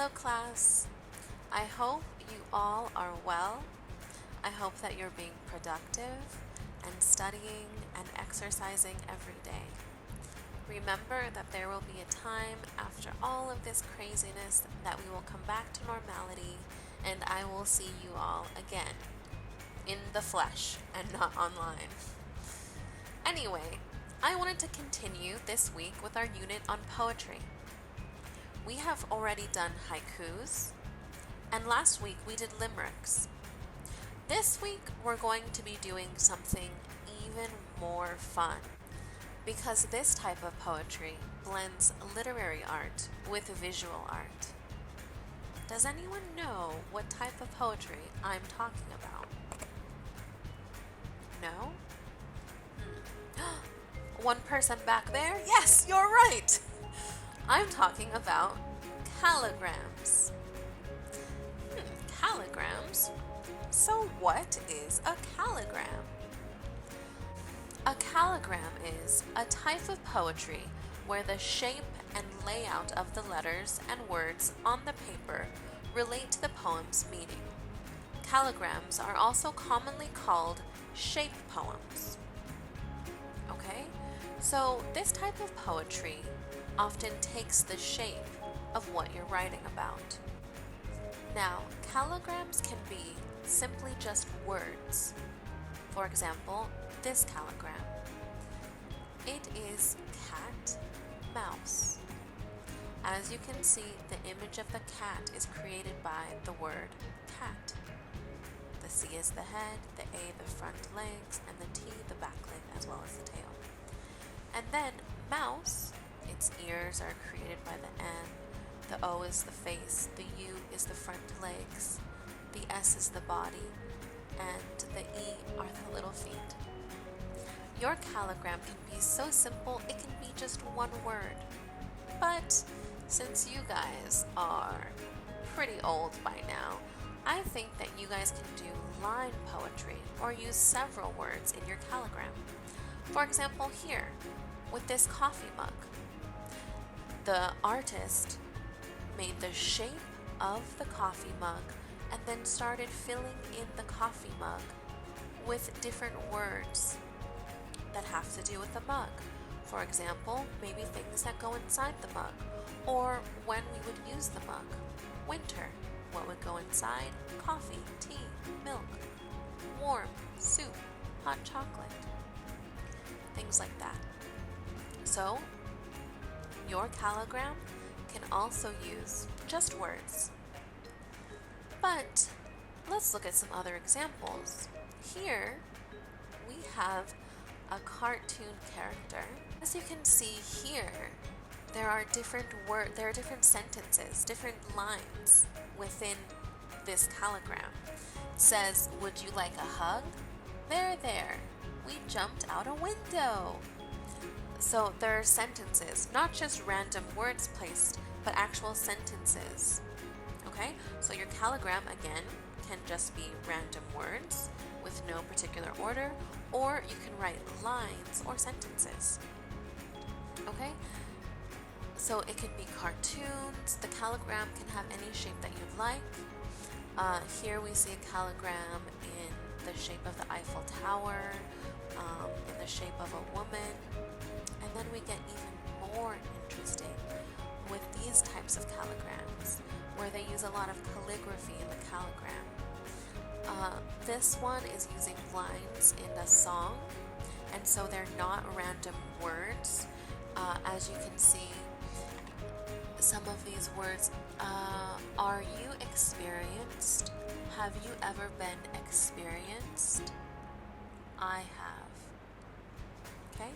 Hello class. I hope you all are well. I hope that you're being productive and studying and exercising every day. Remember that there will be a time after all of this craziness that we will come back to normality and I will see you all again in the flesh and not online. Anyway, I wanted to continue this week with our unit on poetry. We have already done haikus, and last week we did limericks. This week we're going to be doing something even more fun, because this type of poetry blends literary art with visual art. Does anyone know what type of poetry I'm talking about? No? One person back there? Yes, you're right! I'm talking about calligrams. Calligrams? So what is a calligram? A calligram is a type of poetry where the shape and layout of the letters and words on the paper relate to the poem's meaning. Calligrams are also commonly called shape poems. Okay, so this type of poetry often takes the shape of what you're writing about. Now, calligrams can be simply just words. For example, this calligram. It is cat, mouse. As you can see, the image of the cat is created by the word cat. The C is the head, the A the front legs, and the T the back leg as well as the tail. And then mouse, its ears are created by the N, the O is the face, the U is the front legs, the S is the body, and the E are the little feet. Your calligram can be so simple it can be just one word. But since you guys are pretty old by now, I think that you guys can do line poetry or use several words in your calligram. For example, here, with this coffee mug, the artist made the shape of the coffee mug and then started filling in the coffee mug with different words that have to do with the mug. For example, maybe things that go inside the mug, or when we would use the mug. Winter, what would go inside? Coffee, tea, milk. Warm, soup, hot chocolate. Things like that. So, your calligram can also use just words. But let's look at some other examples. Here we have a cartoon character. As you can see here, there are different sentences, different lines within this calligram. It says, "Would you like a hug? There, we jumped out a window." So there are sentences, not just random words placed, but actual sentences. Okay, so your calligram again can just be random words with no particular order, or you can write lines or sentences. Okay, so it can be cartoons. The calligram can have any shape that you'd like. Here we see a calligram in the shape of the Eiffel Tower, in the shape of a woman, and then we get even more interesting with these types of calligrams, where they use a lot of calligraphy in the calligram. This one is using lines in a song, and so they're not random words. As you can see, some of these words, are you experienced? Have you ever been experienced? I have. Okay,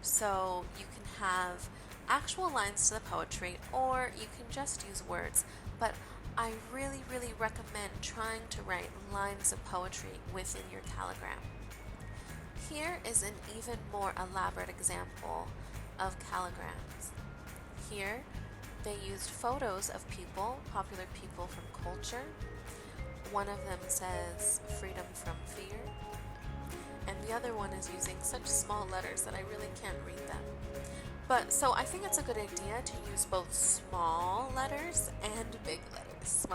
so you can have actual lines to the poetry, or you can just use words, but I really recommend trying to write lines of poetry within your calligram. Here is an even more elaborate example of calligrams. Here they used photos of people, popular people from culture. One of them says freedom from fear, and the other one is using such small letters that I really can't read them. But so I think it's a good idea to use both small letters and big letters.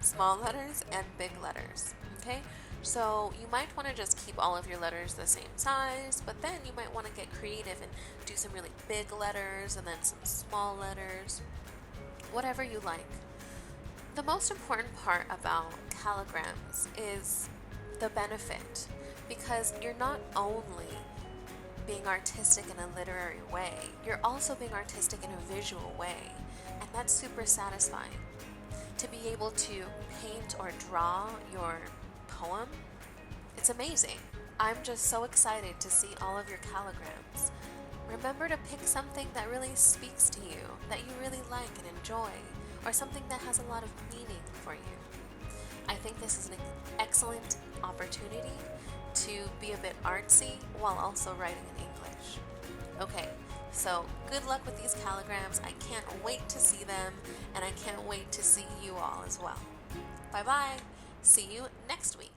Small letters and big letters. Okay? So you might want to just keep all of your letters the same size, but then you might want to get creative and do some really big letters and then some small letters. Whatever you like. The most important part about calligrams is the benefit, because you're not only being artistic in a literary way, you're also being artistic in a visual way, and that's super satisfying. To be able to paint or draw your poem, it's amazing. I'm just so excited to see all of your calligrams. Remember to pick something that really speaks to you, that you really like and enjoy, or something that has a lot of meaning for you. I think this is an excellent opportunity to be a bit artsy while also writing in English. Okay, so good luck with these calligrams. I can't wait to see them, and I can't wait to see you all as well. Bye bye. See you next week.